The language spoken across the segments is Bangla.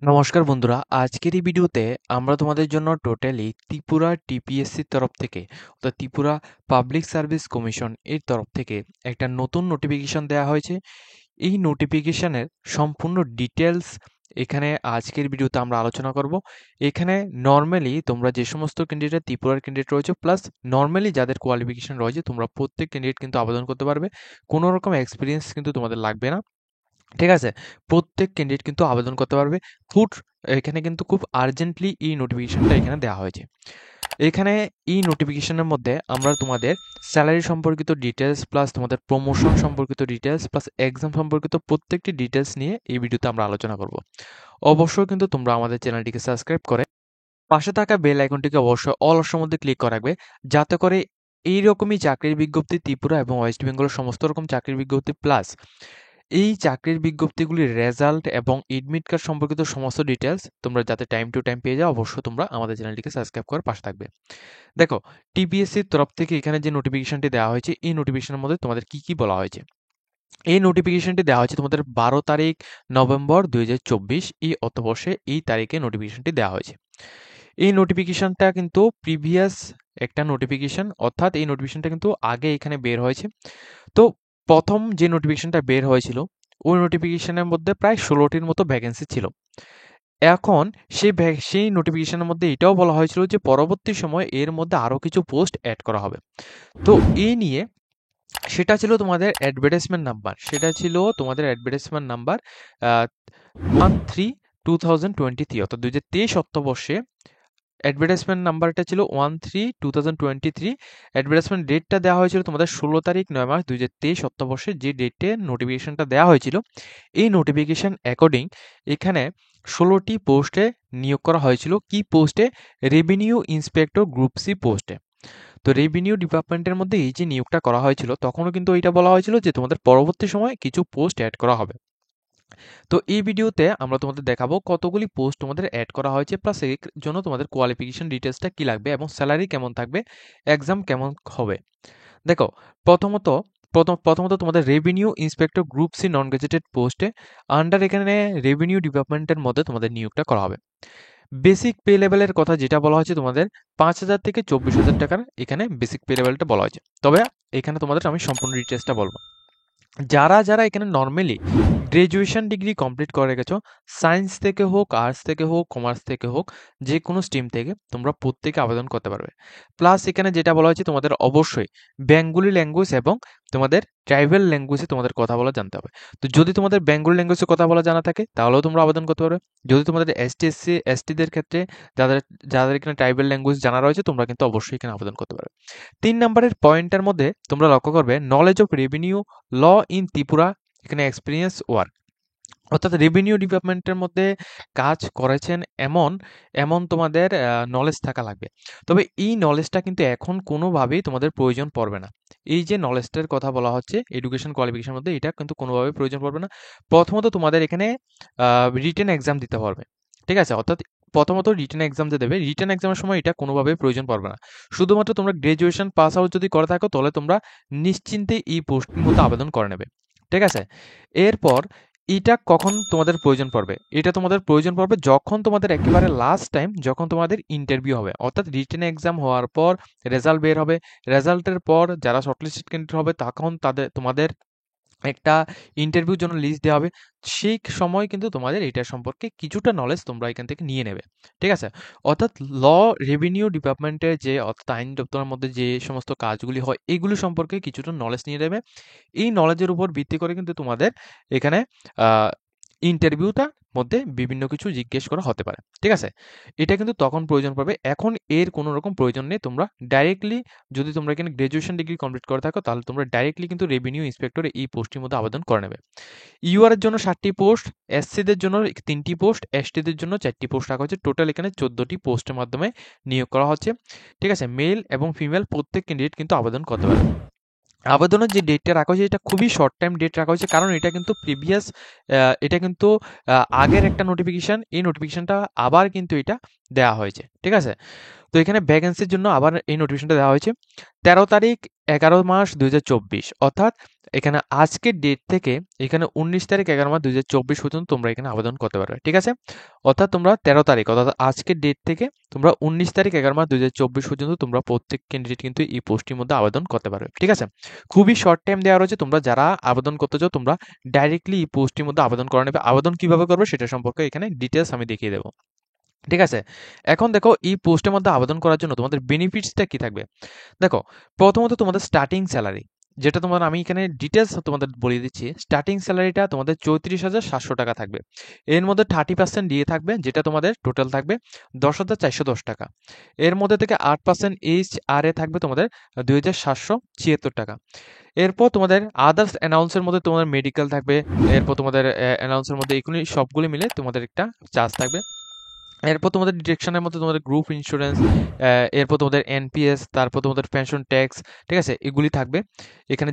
নমস্কার বন্ধুরা, আজকের এই ভিডিওতে আমরা তোমাদের জন্য টোটালি ত্রিপুরা টিপিএসসির তরফ থেকে অর্থাৎ ত্রিপুরা পাবলিক সার্ভিস কমিশন এর তরফ থেকে একটা নতুন নোটিফিকেশন দেওয়া হয়েছে। এই নোটিফিকেশনের সম্পূর্ণ ডিটেলস এখানে আজকের ভিডিওতে আমরা আলোচনা করব। এখানে নর্মালি তোমরা যে সমস্ত ক্যান্ডিডেট ত্রিপুরার ক্যান্ডিডেট রয়েছে প্লাস নর্মালি যাদের কোয়ালিফিকেশন রয়েছে তোমরা প্রত্যেক ক্যান্ডিডেট কিন্তু আবেদন করতে পারবে। কোনো রকম এক্সপিরিয়েন্স কিন্তু তোমাদের লাগবে না, ঠিক আছে? প্রত্যেক ক্যান্ডিডেট কিন্তু আবেদন করতে পারবে। ফুড এখানে কিন্তু খুব আর্জেন্টলি এই নোটিফিকেশনটা এখানে দেওয়া হয়েছে। এখানে এই নোটিফিকেশনের মধ্যে আমরা তোমাদের স্যালারি সম্পর্কিত ডিটেলস প্লাস তোমাদের প্রমোশন সম্পর্কিত ডিটেলস প্লাস এক্সাম সম্পর্কিত প্রত্যেকটি ডিটেলস নিয়ে এই ভিডিওতে আমরা আলোচনা করব। অবশ্যই কিন্তু তোমরা আমাদের চ্যানেলটিকে সাবস্ক্রাইব করে পাশে থাকা বেল আইকনটিকে অবশ্যই অল অপশনের মধ্যে ক্লিক করে রাখবে, যাতে করে এইরকমই চাকরির বিজ্ঞপ্তি ত্রিপুরা এবং ওয়েস্ট বেঙ্গলের সমস্ত রকম চাকরির বিজ্ঞপ্তি প্লাস এই চাকরির বিজ্ঞপ্তিগুলির রেজাল্ট এবং এডমিট কার্ড সম্পর্কিত সমস্ত ডিটেলস তোমরা যাতে টাইম টু টাইম পেয়ে যাও, অবশ্যই তোমরা আমাদের চ্যানেলটিকে সাবস্ক্রাইব করে পাশে থাকবে। দেখো, টিপিএসসির তরফ থেকে এখানে যে নোটিফিকেশনটি দেওয়া হয়েছে এই নোটিফিকেশনের মধ্যে তোমাদের কি কি বলা হয়েছে। এই নোটিফিকেশনটি দেওয়া হয়েছে তোমাদের 12 তারিখ নভেম্বর 2024 এই অর্থবর্ষে এই তারিখে নোটিফিকেশনটি দেওয়া হয়েছে। এই নোটিফিকেশনটা কিন্তু প্রিভিয়াস একটা নোটিফিকেশন, অর্থাৎ এই নোটিফিকেশনটা কিন্তু আগে এখানে বের হয়েছে। তো প্রথম যে নোটিফিকেশনটা বের হয়েছিল ওই নোটিফিকেশনের মধ্যে প্রায় 16টির মতো ভ্যাকেন্সি ছিল। এখন সেই নোটিফিকেশনের মধ্যে এটাও বলা হয়েছিল যে পরবর্তী সময়ে এর মধ্যে আরও কিছু পোস্ট অ্যাড করা হবে। তো এই নিয়ে সেটা ছিল তোমাদের অ্যাডভার্টাইজমেন্ট নাম্বার, আহ, 13/2023 অর্থাৎ 2023 অর্থবর্ষে অ্যাডভার্টাইজমেন্ট নাম্বারটা ছিল 13/2023। অ্যাডভার্টাইজমেন্ট ডেটটা দেওয়া হয়েছিল তোমাদের 16 তারিখ 9 মাস 2023 অর্থবর্ষে, যে ডেটে নোটিফিকেশনটা দেওয়া হয়েছিল। এই নোটিফিকেশন অ্যাকর্ডিং এখানে 16টি পোস্টে নিয়োগ করা হয়েছিল। কি পোস্টে? রেভিনিউ ইন্সপেক্টর গ্রুপ সি পোস্টে। তো রেভিনিউ ডিপার্টমেন্টের মধ্যে এই যে নিয়োগটা করা হয়েছিল তখনও কিন্তু এটা বলা হয়েছিল যে তোমাদের পরবর্তী সময়ে কিছু পোস্ট অ্যাড করা হবে। তো এই ভিডিওতে আমরা তোমাদের দেখাবো কতগুলি পোস্ট তোমাদের অ্যাড করা হয়েছে প্লাস এর জন্য তোমাদের কোয়ালিফিকেশন ডিটেলসটা কি লাগবে এবং স্যালারি কেমন থাকবে, এক্সাম কেমন হবে। দেখো, প্রথমত প্রথমত তোমাদের revenue inspector group C non gazetted পোস্টে আন্ডার এখানে রেভিনিউ ডিপার্টমেন্টের মধ্যে তোমাদের নিয়োগটা করা হবে। বেসিক পে লেভেলের কথা যেটা বলা হয়েছে তোমাদের 5,000 থেকে 24,000 টাকার এখানে বেসিক পে লেভেলটা বলা হয়েছে। তবে এখানে তোমাদের আমি সম্পূর্ণ ডিটেলসটা বলবো। যারা যারা এখানে নর্মালি গ্রাজুয়েশন ডিগ্রি কমপ্লিট করে গেছো, সায়েন্স থেকে হোক, আর্টস থেকে হোক, কমার্স থেকে হোক, যে কোনো স্ট্রিম থেকে তোমরা প্রত্যেকে আবেদন করতে পারবে। প্লাস এখানে যেটা বলা হয়েছে তোমাদের অবশ্যই বেঙ্গলি ল্যাঙ্গুয়েজ এবং তোমাদের ট্রাইবাল ল্যাঙ্গুয়েজে তোমাদের কথা বলা জানতে হবে। তো যদি তোমাদের বেঙ্গলি ল্যাঙ্গুয়েজে কথা বলা জানা থাকে তাহলেও তোমরা আবেদন করতে পারবে। যদি তোমাদের এসটি এসসি এসটিদের ক্ষেত্রে যাদের যাদের এখানে ট্রাইবাল ল্যাঙ্গুয়েজ জানা রয়েছে তোমরা কিন্তু অবশ্যই এখানে আবেদন করতে পারবে। 3 নম্বরের পয়েন্টের মধ্যে তোমরা লক্ষ্য করবে knowledge of revenue law in Tripura, এখানে এক্সপিরিয়েন্স ওয়ার্ক, অর্থাৎ রেভিনিউ ডিপার্টমেন্টের মধ্যে কাজ করেছেন এমন এমন তোমাদের নলেজ থাকা লাগবে। তবে এই নলেজটা কিন্তু এখন কোনোভাবেই তোমাদের প্রয়োজন পড়বে না। এই যে নলেজটার কথা বলা হচ্ছে এডুকেশন কোয়ালিফিকেশনের মধ্যে, এটা কিন্তু কোনোভাবেই প্রয়োজন পড়বে না। প্রথমত তোমাদের এখানে রিটেন এক্সাম দিতে পারবে, ঠিক আছে? অর্থাৎ প্রথমত রিটেন এক্সাম যে দেবে, রিটেন এক্সামের সময় এটা কোনোভাবেই প্রয়োজন পড়বে না। শুধুমাত্র তোমরা গ্রাজুয়েশন পাস আউট যদি করে থাকো তাহলে তোমরা নিশ্চিন্তে এই পোস্টের মধ্যে আবেদন করে নেবে, ঠিক আছে? এরপর এটা কখন তোমাদের প্রয়োজন পড়বে? এটা তোমাদের প্রয়োজন পড়বে যখন তোমাদের একেবারে লাস্ট টাইম যখন তোমাদের ইন্টারভিউ হবে, অর্থাৎ রিটেন এক্সাম হওয়ার পর রেজাল্ট বের হবে। রেজাল্টের পর যারা শর্টলিস্টেড ক্যান্ডিডেট হবে তখন তোমাদের একটা ইন্টারভিউর জন্য লিস্ট দেওয়া হবে। সেই সময় কিন্তু তোমাদের এটা সম্পর্কে কিছুটা নলেজ তোমরা এখান থেকে নিয়ে নেবে, ঠিক আছে? অর্থাৎ ল রেভিনিউ ডিপার্টমেন্টের যে অর্থাৎ আইন দপ্তরের মধ্যে যে সমস্ত কাজগুলি হয় এগুলি সম্পর্কে কিছুটা নলেজ নিয়ে নেবে। এই নলেজের উপর ভিত্তি করে কিন্তু তোমাদের এখানে ইন্টারভিউটার মধ্যে বিভিন্ন কিছু জিজ্ঞেস করা হতে পারে, ঠিক আছে? এটা কিন্তু তখন প্রয়োজন পড়বে, এখন এর কোনো রকম প্রয়োজন নেই। তোমরা ডাইরেক্টলি যদি তোমরা এখানে গ্রাজুয়েশন ডিগ্রি কমপ্লিট করে থাকো তাহলে তোমরা ডাইরেক্টলি কিন্তু রেভিনিউ ইন্সপেক্টরে এই পোস্টের মধ্যে আবেদন করে নেবে। ইউআর এর জন্য 7টি পোস্ট, এসসিদের জন্য 3টি পোস্ট, এসটিদের জন্য 4টি পোস্ট রাখা হচ্ছে। টোটাল এখানে 14টি পোস্টের মাধ্যমে নিয়োগ করা হচ্ছে, ঠিক আছে? মেল এবং ফিমেল প্রত্যেক ক্যান্ডিডেট কিন্তু আবেদন করতে পারে। আবেদনের যে ডেটটা রাখা হয়েছে এটা খুবই শর্ট টাইম ডেট রাখা হয়েছে, কারণ এটা কিন্তু প্রিভিয়াস এটা কিন্তু আগের একটা নোটিফিকেশন, এই নোটিফিকেশনটা আবার কিন্তু এটা দেওয়া হয়েছে, ঠিক আছে? তো এখানে ভ্যাকেন্সির জন্য আবার এই নোটিফিকেশনটা দেওয়া হয়েছে 13 তারিখ 11 মাস 2024, অর্থাৎ এখানে আজকের ডেট থেকে এখানে 19 তারিখ 11 মাস 2024 পর্যন্ত তোমরা এখানে আবেদন করতে পারবে। ঠিক আছে, অর্থাৎ তোমরা 13 তারিখ অর্থাৎ আজকের ডেট থেকে তোমরা 19 তারিখ 11 মাস 2024 পর্যন্ত তোমরা প্রত্যেক ক্যান্ডিডেট কিন্তু এই পোস্টটির মধ্যে আবেদন করতে পারবে। ঠিক আছে, খুবই শর্ট টাইম দেওয়া রয়েছে। তোমরা যারা আবেদন করতে চাও তোমরা ডাইরেক্টলি এই পোস্টটির মধ্যে আবেদন করে নেবে। আবেদন কিভাবে করবে সেটা সম্পর্কে এখানে ডিটেলস আমি দেখিয়ে দেবো। ঠিক আছে, এখন দেখো এই পোস্টের মধ্যে আবেদন করার জন্য তোমাদের বেনিফিটসটা কি থাকবে। দেখো, প্রথমত তোমাদের স্টার্টিং স্যালারি, যেটা তোমার আমি এখানে ডিটেলস তোমাদের বলে দিচ্ছি। স্টার্টিং স্যালারিটা তোমাদের 34,700 টাকা থাকবে। এর মধ্যে 30% দিয়ে থাকবে, যেটা তোমাদের টোটাল থাকবে 10,410 টাকা। এর মধ্যে থেকে 8% HRA থাকবে তোমাদের 2,776 টাকা। এরপর তোমাদের আদার্স অ্যানাউন্সের মধ্যে তোমাদের মেডিকেল থাকবে। এরপর তোমাদের অ্যানাউন্সের মধ্যে এগুলি সবগুলি মিলে তোমাদের একটা চার্জ থাকবে। এরপর তোমাদের ডিডাকশনের মধ্যে তোমাদের গ্রুপ ইন্স্যুরেন্স, এরপর তোমাদের এনপিএস, তারপর তোমাদের পেনশন ট্যাক্স, ঠিক আছে, এগুলি থাকবে। এখানে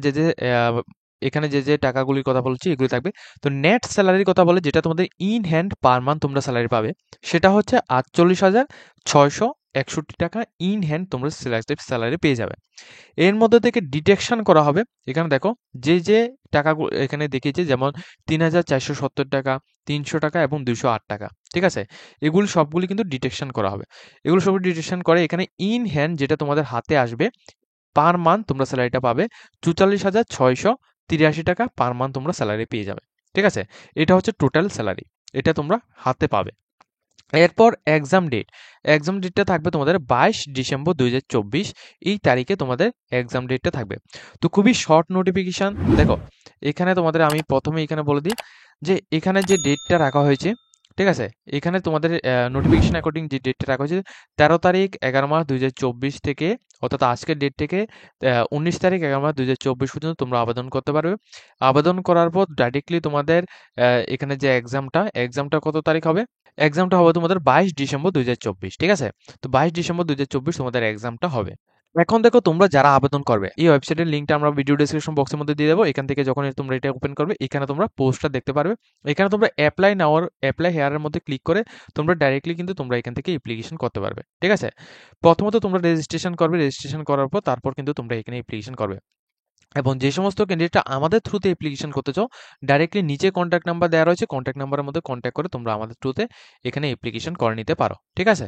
যে টাকাগুলির কথা বলছি এগুলি থাকবে। তো নেট স্যালারির কথা বলে, যেটা তোমাদের ইন হ্যান্ড পার মান্থ তোমরা স্যালারি পাবে, সেটা হচ্ছে 48,661 টাকা ইন হ্যান্ড তোমরা স্যালারি পেয়ে যাবে। এর মধ্যে থেকে ডিডাকশন করা হবে। এখানে দেখো যে টাকাগুলো এখানে দেখিয়েছে, যেমন 3,470 টাকা, 300 টাকা এবং 208 টাকা। ঠিক আছে, এগুলি সবগুলি কিন্তু ডিটেকশন করা হবে। এগুলো সব ডিটেকশন করে এখানে ইন হ্যান্ড যেটা তোমাদের হাতে আসবে পার মান্থ তোমরা স্যালারিটা পাবে 44,683 টাকা পার মান্থ তোমরা স্যালারি পেয়ে যাবে। ঠিক আছে, এটা হচ্ছে টোটাল স্যালারি, এটা তোমরা হাতে পাবে। এরপর এক্সাম ডেটটা থাকবে তোমাদের 22 ডিসেম্বর 2024, এই তারিখে তোমাদের এক্সাম ডেটটা থাকবে। তো খুবই শর্ট নোটিফিকেশান। দেখো, এখানে তোমাদের আমি প্রথমে এখানে বলে দিই যে এখানে যে ডেটটা রাখা হয়েছে, ঠিক আছে, এখানে তোমাদের নোটিফিকেশন অ্যাকর্ডিং যে ডেটটা রাখা হয়েছে 13 তারিখ 11 মাস 2024 থেকে, অর্থাৎ আজকের ডেট থেকে 19 তারিখ 11 মাস 2024 পর্যন্ত তোমরা আবেদন করতে পারবে। আবেদন করার পর ডাইরেক্টলি তোমাদের এখানে যে এক্সামটা কত তারিখ হবে, এক্সামটা হবে তোমাদের 22 ডিসেম্বর 2024। ঠিক আছে, তো 22 ডিসেম্বর 2024 তোমাদের এক্সামটা হবে। এখন দেখো, তোমরা যারা আবেদন করবে, এই ওয়েবসাইটের লিঙ্কটা আমরা ভিডিও ডেসক্রিপশন বক্সের মধ্যে দিয়ে দেবো। এখান থেকে যখন তোমরা এটা ওপেন করবে, এখানে তোমরা পোস্টটা দেখতে পারবে। এখানে তোমরা অ্যাপ্লাই হেয়ারের মধ্যে ক্লিক করে তোমরা ডাইরেক্টলি কিন্তু তোমরা এখান থেকে অ্যাপ্লিকেশন করতে পারবে। ঠিক আছে, প্রথমত তোমরা রেজিস্ট্রেশন করবে, রেজিস্ট্রেশন করার পর তারপর কিন্তু তোমরা এখানে অ্যাপ্লিকেশন করবে। এবং যে সমস্ত ক্যান্ডিডেটরা আমাদের থ্রুতে অ্যাপ্লিকেশন করতে চাও, ডাইরেক্টলি নিচে কন্ট্যাক্ট নাম্বার দেওয়া রয়েছে, কন্ট্যাক্ট নাম্বারের মধ্যে কন্ট্যাক্ট করে তোমরা আমাদের থ্রুতে এখানে অ্যাপ্লিকেশন করে নিতে পারো। ঠিক আছে,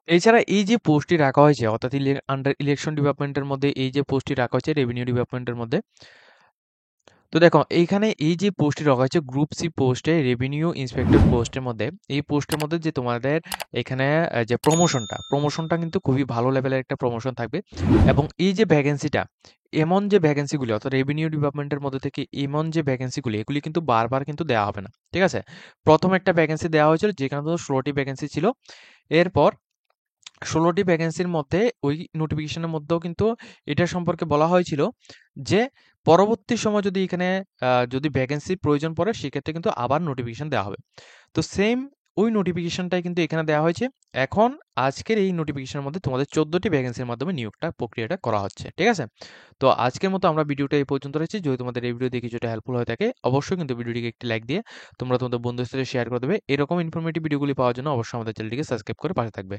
এছাড়া এই যে পোস্টটি রাখা হয়েছে, অর্থাৎ আন্ডার ইলেকশন ডিপার্টমেন্টের মধ্যে এই যে পোস্টটি রাখা হয়েছে রেভিনিউ ডিপার্টমেন্টের মধ্যে, তো দেখো এইখানে এই যে পোস্টটি রাখা হয়েছে গ্রুপ সি পোস্টে রেভিনিউ ইন্সপেক্টর পোস্টের মধ্যে, এই পোস্টের মধ্যে যে তোমাদের এখানে যে প্রমোশনটা কিন্তু খুবই ভালো লেভেলের একটা প্রমোশন থাকবে। এবং এই যে ভ্যাকেন্সিটা, এমন যে ভ্যাকেন্সিগুলি অর্থাৎ রেভিনিউ ডিপার্টমেন্টের মধ্যে থেকে এমন যে ভ্যাকেন্সিগুলি, এগুলি কিন্তু বারবার কিন্তু দেওয়া হবে না। ঠিক আছে, প্রথম একটা ভ্যাকেন্সি দেওয়া হয়েছিল যেখানে তো 16টি ভ্যাকেন্সি ছিল। এরপর 16টি ভ্যাকেন্সির মধ্যে ওই নোটিফিকেশনের মধ্যেও কিন্তু এটা সম্পর্কে বলা হয়েছিল যে পরবর্তী সময় যদি এখানে যদি ভ্যাকেন্সির প্রয়োজন পড়ে, সেক্ষেত্রে কিন্তু আবার নোটিফিকেশন দেওয়া হবে। তো সেম ওই নোটিফিকেশনটাই কিন্তু এখানে দেওয়া হয়েছে। এখন আজকের এই নোটিফিকেশনের মধ্যে তোমাদের 14টি ভ্যাকেন্সির মাধ্যমে নিয়োগটা প্রক্রিয়াটা করা হচ্ছে। ঠিক আছে, তো আজকের মতো আমরা ভিডিওটা এই পর্যন্ত রয়েছি। যদি তোমাদের এই ভিডিও দেখে যেটা হেল্পফুল হয়ে থাকে, অবশ্যই কিন্তু ভিডিওটিকে একটি লাইক দিয়ে তোমরা তোমাদের বন্ধুদের সাথে শেয়ার করে দেবে। এরকম ইনফরমেটিভ ভিডিওগুলি পাওয়ার জন্য অবশ্যই আমাদের চ্যানেলটিকে সাবস্ক্রাইব করে পাশে থাকবে।